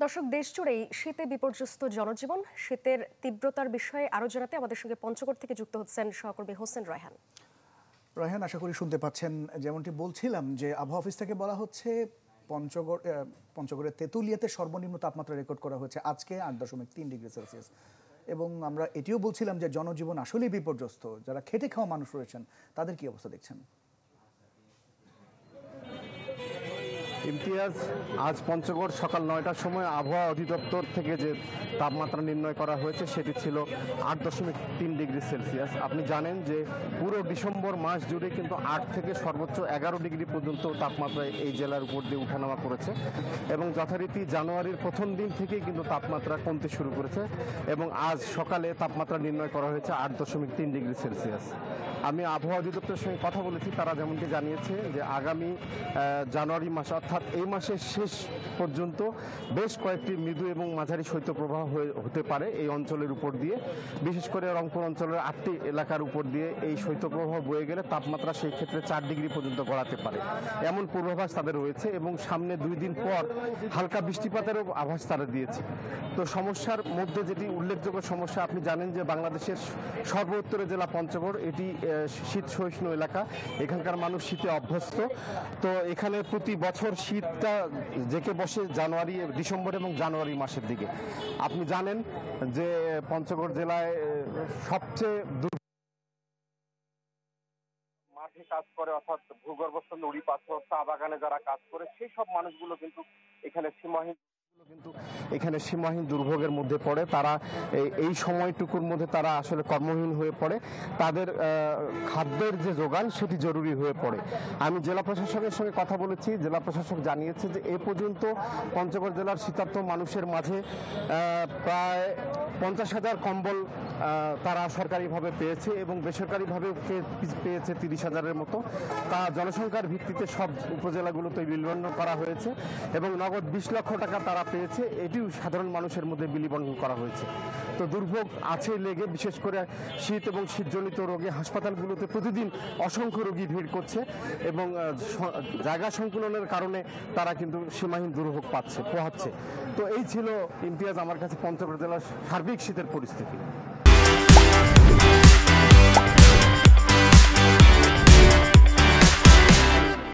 দর্শক, দেশ জুড়েই শীতে বিপর্যস্ত জনজীবন। শীতের তীব্রতার বিষয়ে আরো জানাতে আমাদের সঙ্গে পঞ্চগড় থেকে যুক্ত হচ্ছেন সহকর্মী হোসেন রায়হান। রায়হান, আশা করি শুনতে পাচ্ছেন। যেমনটি বলছিলাম যে আবহাওয়া অফিস থেকে বলা হচ্ছে পঞ্চগড়ের তেঁতুলিয়াতে সর্বনিম্ন তাপমাত্রা রেকর্ড করা হয়েছে আজকে 8.3 ডিগ্রি সেলসিয়াস। এবং আমরা এটিও বলছিলাম যে জনজীবন আসলেই বিপর্যস্ত। যারা খেটে খাওয়া মানুষ রয়েছেন তাদের কি অবস্থা দেখছেন? ইমতিয়াজ, আজ পঞ্চগড় সকাল 9টার সময় আবহাওয়া অধিদপ্তর থেকে যে তাপমাত্রা নির্ণয় করা হয়েছে সেটি ছিল 8.3 ডিগ্রি সেলসিয়াস। আপনি জানেন যে পুরো ডিসেম্বর মাস জুড়ে কিন্তু 8 থেকে সর্বোচ্চ 11 ডিগ্রি পর্যন্ত তাপমাত্রা এই জেলার উপর দিয়ে উঠানামা করেছে এবং যথারীতি জানুয়ারির প্রথম দিন থেকেই কিন্তু তাপমাত্রা কমতে শুরু করেছে এবং আজ সকালে তাপমাত্রা নির্ণয় করা হয়েছে 8.3 ডিগ্রি সেলসিয়াস। আমি আবহাওয়া অধিদপ্তরের সঙ্গে কথা বলেছি, তারা যেমনটি জানিয়েছে যে আগামী জানুয়ারি মাস অর্থাৎ এই মাসের শেষ পর্যন্ত বেশ কয়েকটি মৃদু এবং মাঝারি শৈত্যপ্রবাহ হতে পারে এই অঞ্চলের উপর দিয়ে। বিশেষ করে রংপুর অঞ্চলের 8টি এলাকার উপর দিয়ে এই শৈত্যপ্রবাহ বয়ে গেলে তাপমাত্রা সেই ক্ষেত্রে 4 ডিগ্রি পর্যন্ত গড়াতে পারে, এমন পূর্বাভাস তাদের রয়েছে এবং সামনে 2 দিন পর হালকা বৃষ্টিপাতেরও আভাস তারা দিয়েছে। তো সমস্যার মধ্যে যেটি উল্লেখযোগ্য সমস্যা, আপনি জানেন যে বাংলাদেশের সর্বোত্তরের জেলা পঞ্চগড়, এটি শীত সহিষ্ণু এলাকা। এখানকার মানুষ শীতে অভ্যস্ত। তো এখানে প্রতি বছর শীতটা জেঁকে বসে ডিসেম্বর এবং জানুয়ারি মাসের দিকে। আপনি জানেন যে পঞ্চগড় জেলায় সবচেয়ে মাঠে কাজ করে, অর্থাৎ ভূগর্ভস্থ নুড়ি পাথর চা বাগানে যারা কাজ করে সেই সব মানুষগুলো কিন্তু এখানে সীমাহীন দুর্ভোগের মধ্যে পড়ে। তারা এই সময়টুকুর মধ্যে তারা আসলে কর্মহীন হয়ে পড়ে। তাদের খাদ্যের যে যোগান সেটি জরুরি হয়ে পড়ে। আমি জেলা প্রশাসকের সঙ্গে কথা বলেছি। জেলা প্রশাসক জানিয়েছে যে এ পর্যন্ত পঞ্চগড় জেলার শীতার্ত মানুষের মাঝে প্রায় 50,000 কম্বল তারা সরকারিভাবে পেয়েছে এবং বেসরকারিভাবে পেয়েছে 30,000-এর মতো। তা জনসংখ্যার ভিত্তিতে সব উপজেলাগুলোতে বিলিবণ্টন করা হয়েছে এবং নগদ 20 লক্ষ টাকা তারা পেয়েছে, এটিও সাধারণ মানুষের মধ্যে বিলিবণ্টন করা হয়েছে। তো দুর্ভোগ আছে লেগে, বিশেষ করে শীত এবং শীতজনিত রোগে হাসপাতালগুলোতে প্রতিদিন অসংখ্য রোগী ভিড় করছে এবং জায়গা সংকুলনের কারণে তারা কিন্তু সীমাহীন দুর্ভোগ পোহাচ্ছে। তো এই ছিল ইমতিয়াজ আমার কাছে পঞ্চগড় জেলার সার্বিক শীতের পরিস্থিতি।